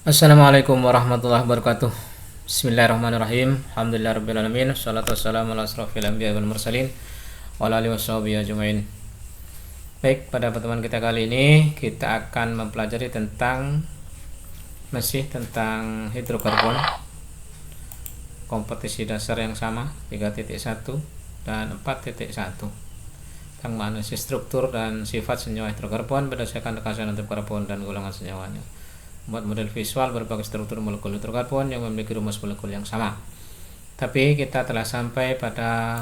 Assalamualaikum warahmatullahi wabarakatuh. Bismillahirrahmanirrahim. Alhamdulillahirabbil Wassalatu wassalamu ala asrofil anbiya wal mursalin wa ala alihi washabihi ajmain. Baik, pada pertemuan kita kali ini kita akan mempelajari tentang hidrokarbon, kompetisi dasar yang sama 3.1 dan 4.1, tentang analisis struktur dan sifat senyawa hidrokarbon berdasarkan tekanan atop karbon dan golongan senyawanya, membuat model visual berbagai struktur molekul hidrokarbon yang memiliki rumus molekul yang sama. Tapi kita telah sampai pada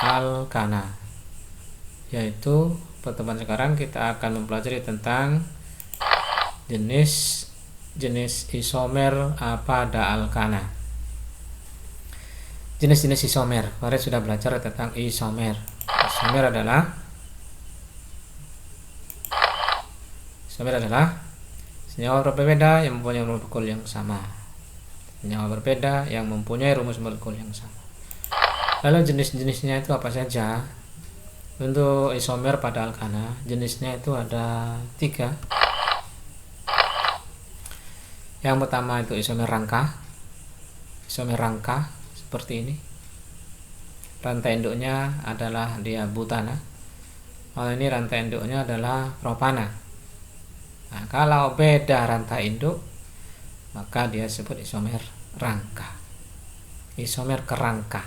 alkana, yaitu pertemuan sekarang kita akan mempelajari tentang jenis isomer pada alkana. Jenis-jenis isomer, kemarin sudah belajar tentang isomer. Isomer adalah senyawa berbeda yang mempunyai molekul yang sama. Senyawa berbeda yang mempunyai rumus molekul yang sama. Lalu jenis-jenisnya itu apa saja? Untuk isomer pada alkana, jenisnya itu ada 3. Yang pertama itu isomer rangka. Isomer rangka seperti ini. Rantai induknya adalah dia butana. Kalau ini rantai induknya adalah propana. Nah, kalau beda rantai induk, maka dia sebut isomer rangka. Isomer kerangka.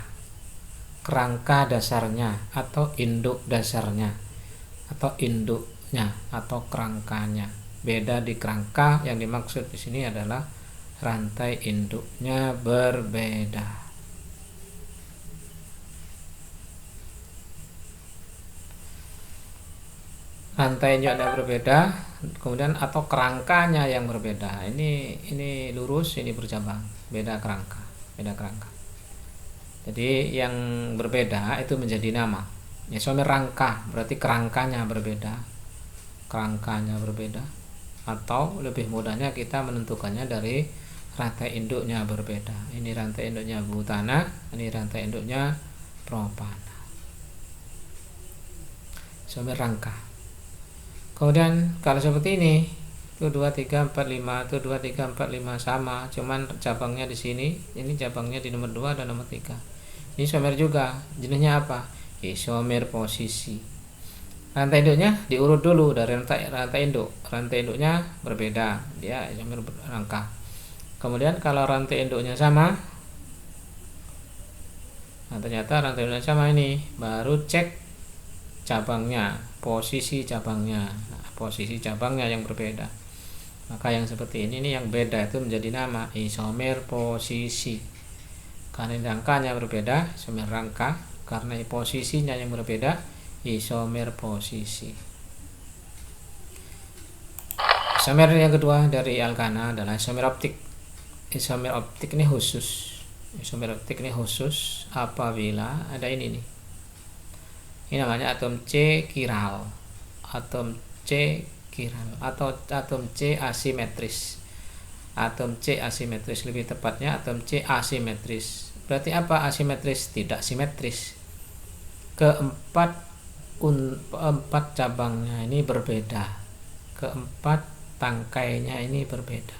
Kerangka dasarnya atau induk dasarnya atau induknya atau kerangkanya. Beda di kerangka, yang dimaksud di sini adalah rantai induknya berbeda. Rantai induknya berbeda, kemudian atau kerangkanya yang berbeda. Ini lurus, ini bercabang, beda kerangka. Jadi yang berbeda itu menjadi nama. Isomer rangka berarti kerangkanya berbeda. Atau lebih mudahnya kita menentukannya dari rantai induknya berbeda. Ini rantai induknya butana, ini rantai induknya propana. Isomer rangka. Kemudian kalau seperti ini, itu 2 3 4 5, itu 2 3 4 5 sama, cuman cabangnya di sini, ini cabangnya di nomor 2 dan nomor 3. Ini isomer juga, jenisnya apa? Isomer posisi. Rantai induknya diurut dulu dari rantai induk. Rantai induknya berbeda, dia isomer rangka. Kemudian kalau rantai induknya sama, nah ternyata rantai induknya sama, ini baru cek cabangnya, posisi cabangnya. Nah, posisi cabangnya yang berbeda, maka yang seperti ini yang beda itu menjadi nama isomer posisi. Karena rangkanya berbeda, isomer rangka. Karena posisinya yang berbeda, isomer posisi. Isomer yang kedua dari alkana adalah isomer optik. Isomer optik ini khusus. Isomer optik ini khusus apabila ada ini nih. Ini namanya atom C kiral. Atom C kiral atau atom C asimetris. Atom C asimetris, lebih tepatnya atom C asimetris. Berarti apa asimetris? Tidak simetris. Keempat cabangnya ini berbeda. Keempat tangkainya ini berbeda.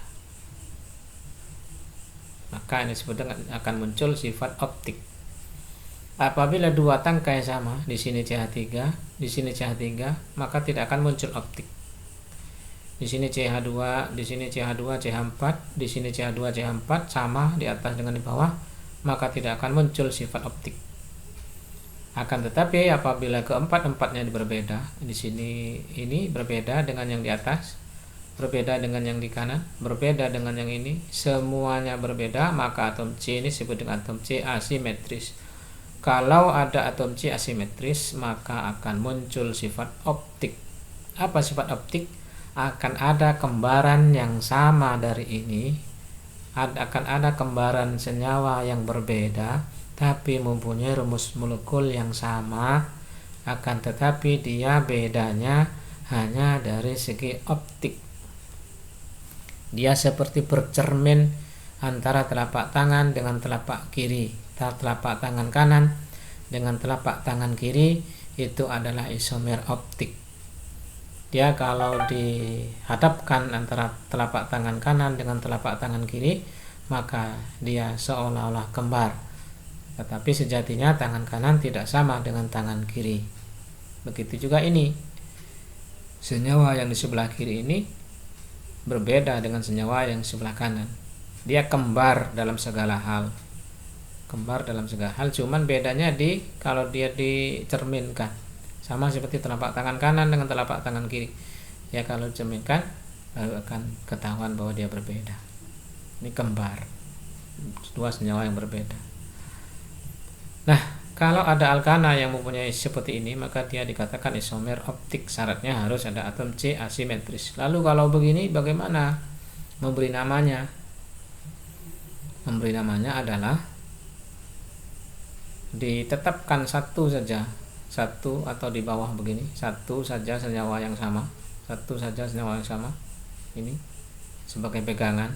Maka ini disebut akan muncul sifat optik. Apabila 2 tangkai sama, di sini CH3, di sini CH3, maka tidak akan muncul optik. Di sini CH2, di sini CH2, CH4, di sini CH2, CH4 sama di atas dengan di bawah, maka tidak akan muncul sifat optik. Akan tetapi apabila keempat-empatnya berbeda, di sini ini berbeda dengan yang di atas, berbeda dengan yang di kanan, berbeda dengan yang ini, semuanya berbeda, maka atom C ini disebut dengan atom C asimetris. Kalau ada atom C asimetris, maka akan muncul sifat optik. Apa sifat optik? Akan ada kembaran yang sama dari ini, akan ada kembaran senyawa yang berbeda, tapi mempunyai rumus molekul yang sama, akan tetapi dia bedanya hanya dari segi optik. Dia seperti bercermin antara telapak tangan dengan telapak kiri. Telapak tangan kanan dengan telapak tangan kiri, itu adalah isomer optik. Dia kalau dihadapkan antara telapak tangan kanan dengan telapak tangan kiri, maka dia seolah-olah kembar. Tetapi sejatinya tangan kanan tidak sama dengan tangan kiri. Begitu juga ini. Senyawa yang di sebelah kiri ini berbeda dengan senyawa yang di sebelah kanan. Dia kembar dalam segala hal. Kembar dalam segala hal, cuman bedanya kalau dia dicerminkan. Sama seperti telapak tangan kanan dengan telapak tangan kiri. Ya kalau dicerminkan lalu akan ketahuan bahwa dia berbeda. Ini kembar. Dua senyawa yang berbeda. Nah, kalau ada alkana yang mempunyai seperti ini, maka dia dikatakan isomer optik. Syaratnya harus ada atom C asimetris. Lalu kalau begini bagaimana memberi namanya? Memberi namanya adalah ditetapkan satu saja, satu atau di bawah begini, satu saja senyawa yang sama, satu saja senyawa yang sama ini sebagai pegangan.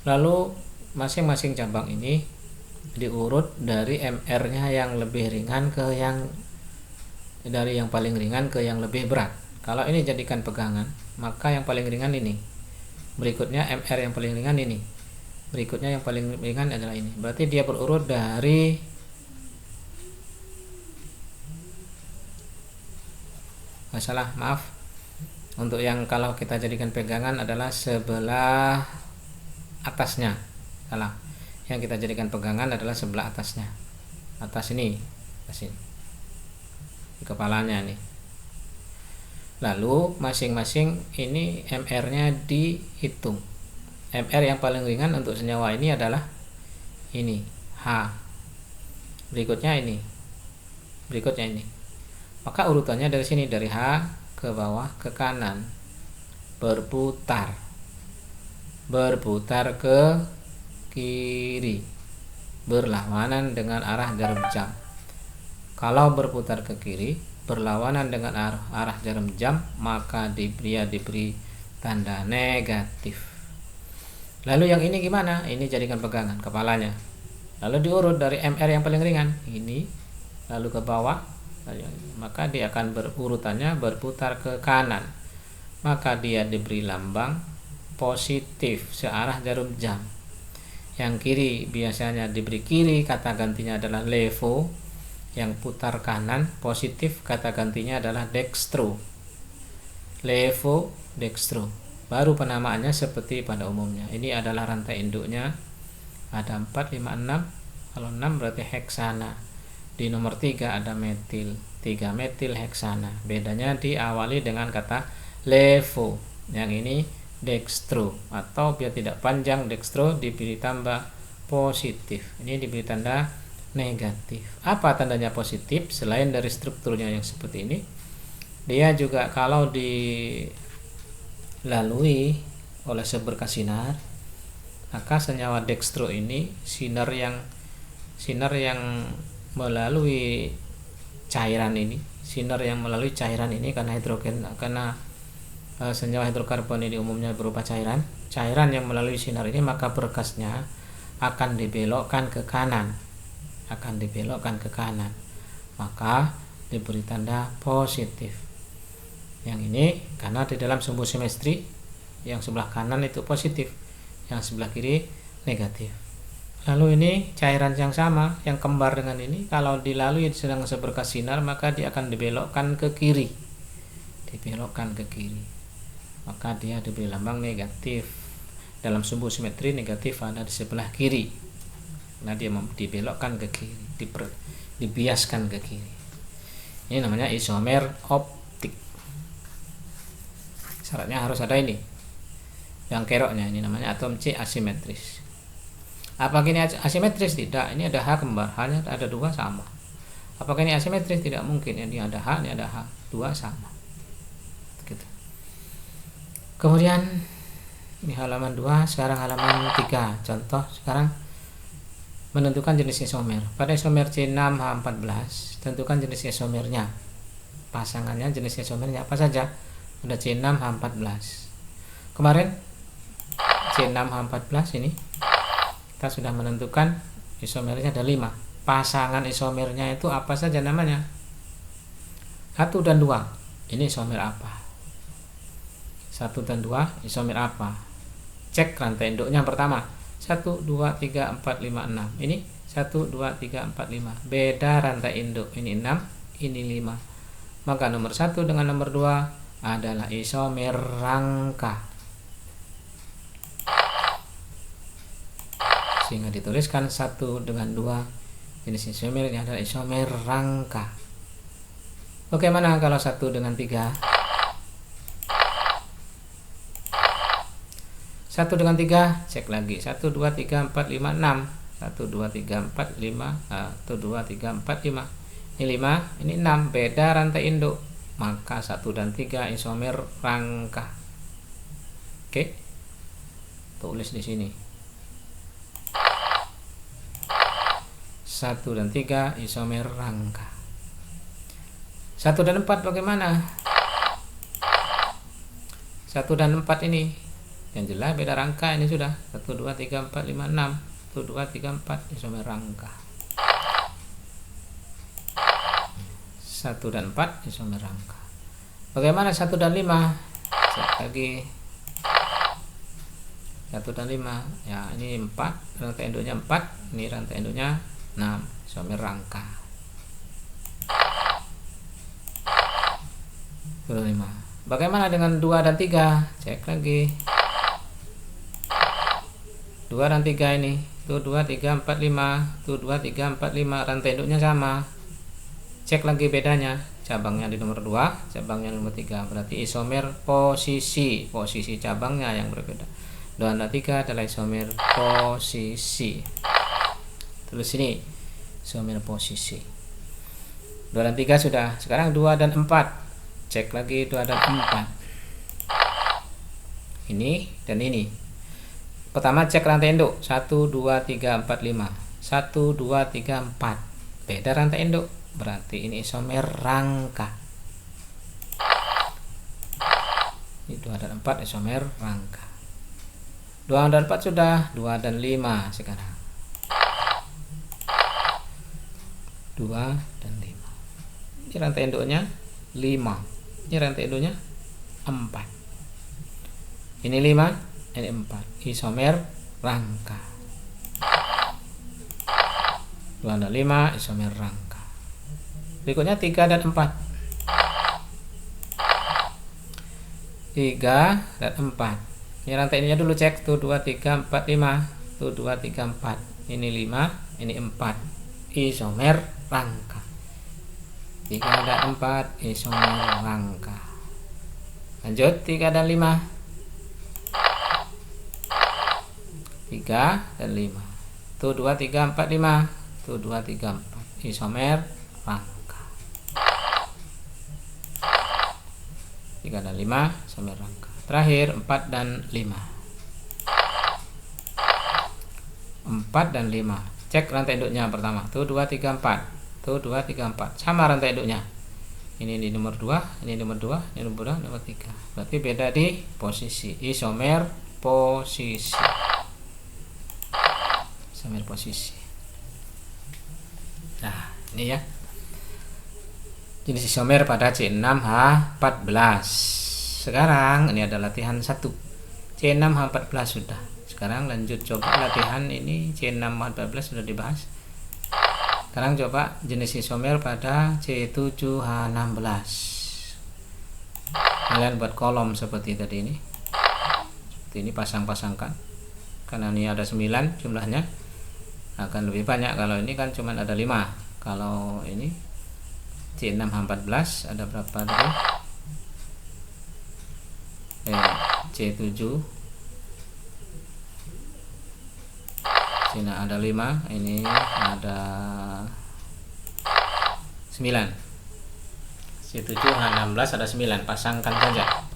Lalu masing-masing cabang ini diurut dari MR-nya yang lebih ringan ke dari yang paling ringan ke yang lebih berat. Kalau ini jadikan pegangan, maka yang paling ringan ini, berikutnya MR yang paling ringan ini, berikutnya yang paling ringan adalah ini. Berarti dia berurut dari maaf, untuk yang kalau kita jadikan pegangan adalah sebelah atasnya. Salah. Yang kita jadikan pegangan adalah sebelah atasnya. Atas ini, atas ini. Di kepalanya nih. Lalu masing-masing ini MR-nya dihitung. MR yang paling ringan untuk senyawa ini adalah ini, H. Berikutnya ini. Berikutnya ini. Maka urutannya dari sini, dari H ke bawah ke kanan, berputar ke kiri, berlawanan dengan arah jarum jam. Kalau berputar ke kiri berlawanan dengan arah jarum jam, maka dia diberi tanda negatif. Lalu yang ini gimana? Ini jadikan pegangan kepalanya. Lalu diurut dari MR yang paling ringan ini, lalu ke bawah, maka dia akan berurutannya berputar ke kanan, maka dia diberi lambang positif searah jarum jam. Yang kiri biasanya diberi kiri, kata gantinya adalah levo. Yang putar kanan positif, kata gantinya adalah dextro. Levo, dextro. Baru penamaannya seperti pada umumnya. Ini adalah rantai induknya, ada 4, 5, 6. Kalau 6 berarti heksana. Di nomor 3 ada metil, 3 metil heksana. Bedanya diawali dengan kata levo. Yang ini dextro, atau biar tidak panjang dextro diberi tambah positif. Ini diberi tanda negatif. Apa tandanya positif? Selain dari strukturnya yang seperti ini, dia juga kalau dilalui oleh seberkas sinar, maka senyawa dextro ini sinar yang melalui cairan ini, karena hidrogen, karena senyawa hidrokarbon ini umumnya berupa cairan yang melalui sinar ini, maka berkasnya akan dibelokkan ke kanan, maka diberi tanda positif. Yang ini karena di dalam sumbu simetri yang sebelah kanan itu positif, yang sebelah kiri negatif. Lalu ini cairan yang sama, yang kembar dengan ini, kalau dilalui sedang seberkas sinar, maka dia akan dibelokkan ke kiri, maka dia diberi lambang negatif. Dalam sumbu simetri negatif ada di sebelah kiri, karena dia dibelokkan ke kiri, dibiaskan ke kiri. Ini namanya isomer optik. Syaratnya harus ada ini, yang keroknya, ini namanya atom C asimetris. Apakah ini asimetris? Tidak. Ini ada H kembar, hanya ada 2 sama. Apakah ini asimetris? Tidak mungkin. Ini ada H, ini ada H, 2 sama. Gitu. Kemudian ini halaman 2, sekarang halaman 3. Contoh sekarang menentukan jenis isomer. Pada isomer C6H14, tentukan jenis isomernya. Pasangannya, jenis isomernya apa saja? Ada C6H14. Kemarin C6H14 ini kita sudah menentukan isomernya ada 5. Pasangan isomernya itu apa saja namanya? 1 dan 2. Ini isomer apa? 1 dan 2 isomer apa? Cek rantai induknya pertama. 1, 2, 3, 4, 5, 6. Ini 1, 2, 3, 4, 5. Beda rantai induk. Ini 6, ini 5. Maka nomor 1 dengan nomor 2 adalah isomer rangka. Sehingga dituliskan 1 dengan 2 jenis isomer ini adalah isomer rangka. Bagaimana kalau 1 dengan 3? 1 dengan 3 cek lagi. 1, 2, 3, 4, 5, 6. 1, 2, 3, 4, 5. 1, 2, 3, 4, 5. Ini 5, ini 6. Beda rantai induk. Maka 1 dan 3 isomer rangka. Oke. Tulis di sini. 1 dan 3 isomer rangka. 1 dan 4 bagaimana? 1 dan 4 ini yang jelas beda rangka, ini sudah 1, 2, 3, 4, 5, 6. 1, 2, 3, 4 isomer rangka. 1 dan 4 isomer rangka. Bagaimana 1 dan 5? Cek lagi. 1 dan 5. Ya, ini 4, rantai induknya 4, ini rantai induknya 6, isomer rangka. 5. Bagaimana dengan 2 dan 3? Cek lagi. 2 dan 3 ini. Tuh 2, 3, 4, 5. Tuh 2, 3, 4, 5. Rantai induknya sama. Cek lagi bedanya. Cabangnya di nomor 2, cabangnya nomor 3. Berarti isomer posisi. Posisi cabangnya yang berbeda. 2 dan 3 adalah isomer posisi. Tulis sini isomer posisi. 2 dan 3 sudah. Sekarang 2 dan 4. Cek lagi 2 dan 4. Ini dan ini. Pertama cek rantai induk. 1, 2, 3, 4, 5. 1, 2, 3, 4. Beda rantai induk. Berarti ini isomer rangka. Ini 2 dan 4 isomer rangka. 2 dan 4 sudah. 2 dan 5 sekarang. 2 dan 5. Ini rantai induknya 5. Ini rantai induknya 4. Ini 5, ini 4. Isomer rangka. 2 dan 5 isomer rangka. Berikutnya 3 dan 4. 3 dan 4. Ini rantai induknya dulu cek. Tuh 2, 3, 4, 5. Tuh 2, 3, 4. Ini 5, ini 4. Isomer rangka. 3 dan 4 isomer rangka. Lanjut 3 dan 5. 3 dan 5. Tuh 2, 3, 4, 5. Tuh 2, 3, 4 isomer rangka. 3 dan 5 isomer rangka. Terakhir 4 dan 5. 4 dan 5. Cek rantai induknya pertama. Tuh 2, 3, 4. Tuh 2, 3, 4. Sama rantai induknya. Ini di nomor 2, ini nomor 2, ini nomor 2, nomor 3. Berarti beda di posisi. Isomer posisi. Isomer posisi. Nah, ini ya. Jenis isomer pada C6H14. Sekarang ini ada latihan 1. C6H14 sudah. Sekarang lanjut coba latihan ini. C6H14 sudah dibahas. Sekarang coba jenis isomer pada C7H16. Kalian buat kolom seperti tadi ini. Seperti ini, pasang-pasangkan. Karena ini ada 9 jumlahnya. Akan lebih banyak. Kalau ini kan cuma ada 5. Kalau ini C6H14 ada berapa tadi? C7. Sini ada 5, ini ada 9. C7H16 ada 9, pasangkan saja.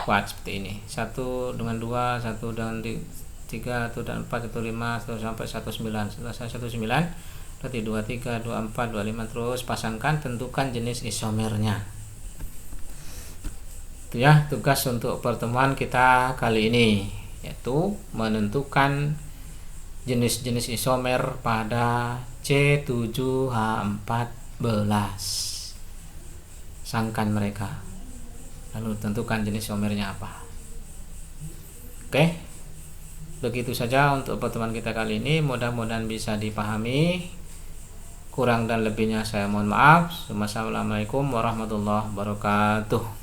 Kuat seperti ini. 1 dengan 2, 1 dengan 3, 1 dan 4, 1, 5, 1 sampai 19. Setelah 19, berarti 23, 24, 25 terus pasangkan, tentukan jenis isomernya. Itu ya tugas untuk pertemuan kita kali ini, yaitu menentukan jenis-jenis isomer pada C7H14. Sangkan mereka. lalu tentukan jenis homernya apa. Oke, begitu saja untuk pertemuan kita kali ini. Mudah-mudahan bisa dipahami. Kurang dan lebihnya saya mohon maaf. Wassalamualaikum warahmatullahi wabarakatuh.